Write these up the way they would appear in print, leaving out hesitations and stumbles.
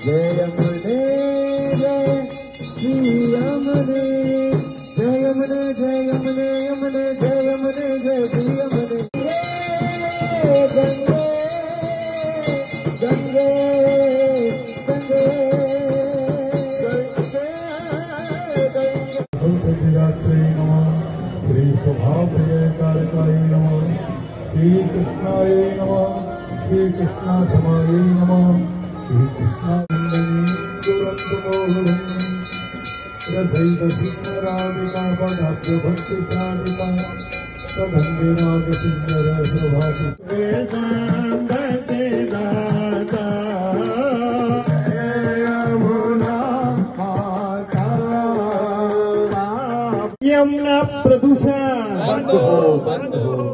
जय यमुने जय श्री यमुने जय यमुने जय यमुने यमुने जय यमुने जय श्री यमुने गंगे गंगे गंगे श्री स्वभावकारिकाय नमः श्री कृष्णाय नमः श्री कृष्णा समाय नमः श्री कृष्णा भक्ति साधिका सधन्य नाग सुंदर यमुना प्रदूषण बंद हो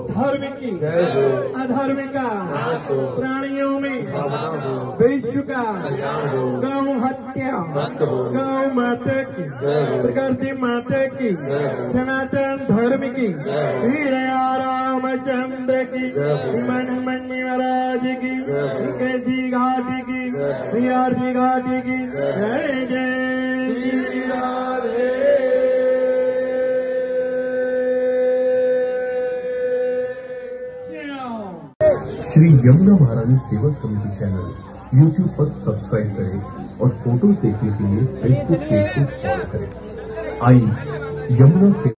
धार्मिक अधार्मिक प्राणियों में विश्व का गौ हत्या गौ माता की प्रकृति माता की सनातन धर्म की श्री रामचंद्र की हनुमन्य महाराज की कैसी घाटी की श्री आरती घाटी की जय जय राधे। श्री यमुना महारानी सेवा समिति चैनल यूट्यूब पर सब्सक्राइब करें और फोटोज देखने के लिए फेसबुक पेज को फॉलो करें। आइए यमुना से